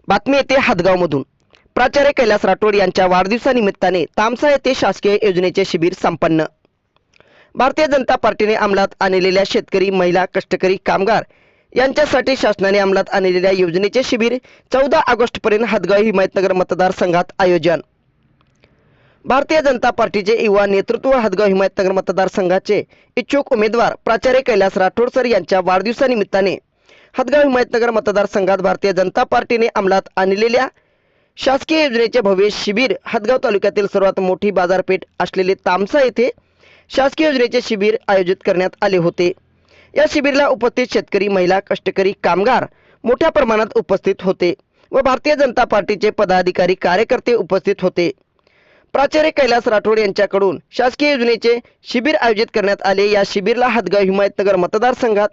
बातमी येते हादगावमधून। प्राचार्य कैलास राठोड यांच्या वाढदिवसानिमित्ताने तामसा येथे शासकीय योजनेचे शिबिर संपन्न। भारतीय जनता पार्टीने अंमलात आणलेल्या शेतकरी, महिला, कष्टकरी, कामगार यांच्यासाठी शासनाने अंमलात आणलेल्या योजनेचे शिबिर 14 ऑगस्ट पर्यंत हादगाव हिमायतनगर मतदारसंघात आयोजन। भारतीय जनता पार्टीचे युवा नेतृत्व हादगाव हिमायतनगर मतदारसंघाचे इच्छुक उमेदवार प्राचार्य कैलास राठोड सर यांच्या वाढदिवसानिमित्ताने हादगाव हिमायतनगर मतदारसंघात भारतीय जनता पार्टीने अंमलात आणलेल्या शासकीय योजनेचे भव्य शिबिर हादगाव तालुक्यातील सर्वात मोठी बाजारपेठ असलेले तामसा येथे शासकीय योजनेचे शिबिर आयोजित करण्यात आले होते। या शिबिराला उपस्थित शेतकरी, महिला, कष्टकरी, कामगार मोठ्या प्रमाणात उपस्थित होते व भारतीय जनता पार्टीचे पदाधिकारी, कार्यकर्ते उपस्थित होते। प्राचार्य कैलास राठोड यांच्याकडून शासकीय योजनेचे शिबिर आयोजित करण्यात आले। या शिबिराला हादगाव हिमायतनगर मतदारसंघात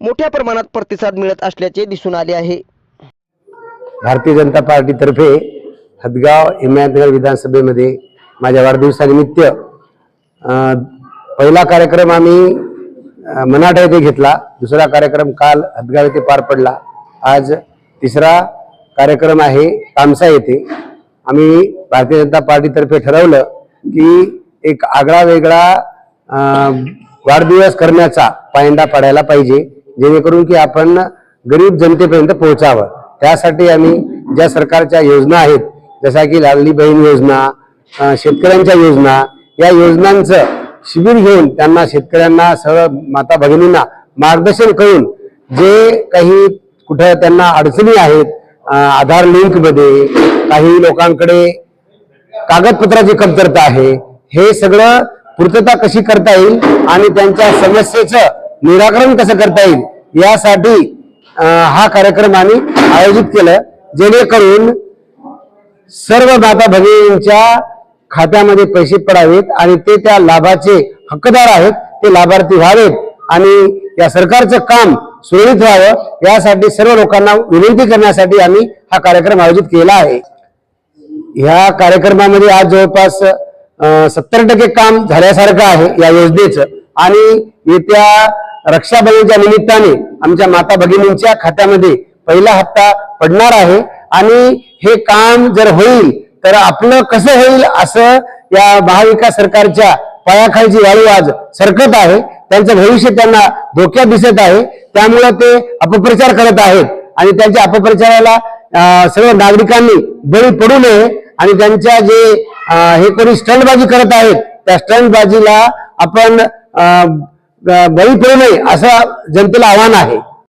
मोठ्या प्रमाणात प्रतिसाद मिळत असल्याचे दिसून आले आहे। भारतीय जनता पार्टीतर्फे हादगाव हिमायतनगर विधानसभेमध्ये माझ्या वाढदिवसानिमित्त पहिला कार्यक्रम आम्ही मनाठा येथे घेतला, दुसरा कार्यक्रम काल हादगाव येथे पार पडला, आज तिसरा कार्यक्रम आहे तामसा येथे। आम्ही भारतीय जनता पार्टीतर्फे ठरवलं की एक आगळा वेगळा वाढदिवस करण्याचा पायंडा पडायला पाहिजे, जेणेकरून की आपण गरीब जनतेपर्यंत पोहोचावं। त्यासाठी आम्ही ज्या सरकारच्या योजना आहेत, जसा की लाडली बहीण योजना, शेतकऱ्यांच्या योजना, या योजनांचं शिबिर घेऊन त्यांना, शेतकऱ्यांना, सर्व माता भगिनींना मार्गदर्शन करून जे काही कुठं त्यांना अडचणी आहेत, आधार लिंक मध्ये काही लोकांकडे कागदपत्राची कमतरता आहे, हे सगळं पूर्तता कशी करता येईल आणि त्यांच्या समस्येचं निराकरण कसं करता येईल, यासाठी हा कार्यक्रम आम्ही आयोजित केला, जेणेकरून सर्व माता भगिनींच्या खात्यामध्ये पैसे पडावेत आणि ते त्या लाभाचे हक्कदार आहेत, ते लाभार्थी व्हावेत आणि या सरकारचं काम सुरळीत व्हावं, यासाठी सर्व लोकांना विनंती करण्यासाठी आम्ही हा कार्यक्रम आयोजित केला आहे। ह्या कार्यक्रमामध्ये आज जवळपास 70% काम झाल्यासारखं आहे या योजनेचं आणि येत्या रक्षाबंधनच्या निमित्ताने आमच्या माता भगिनींच्या खात्यामध्ये पहिला हप्ता पडणार आहे आणि हे काम जर होईल तर आपलं कसं होईल असं या महाविकास सरकारच्या पायाखालची वाळू आज सरकत आहे, त्यांचं भविष्य त्यांना धोक्यात दिसत आहे, त्यामुळे ते अपप्रचार करत आहेत आणि त्यांच्या अपप्रचाराला सर्व नागरिकांनी बळी पडू नये आणि त्यांच्या जे हे कोणी स्टंटबाजी करत आहेत त्या स्टंटबाजीला आपण बळी पडू नये असं जनतेला आव्हान आहे।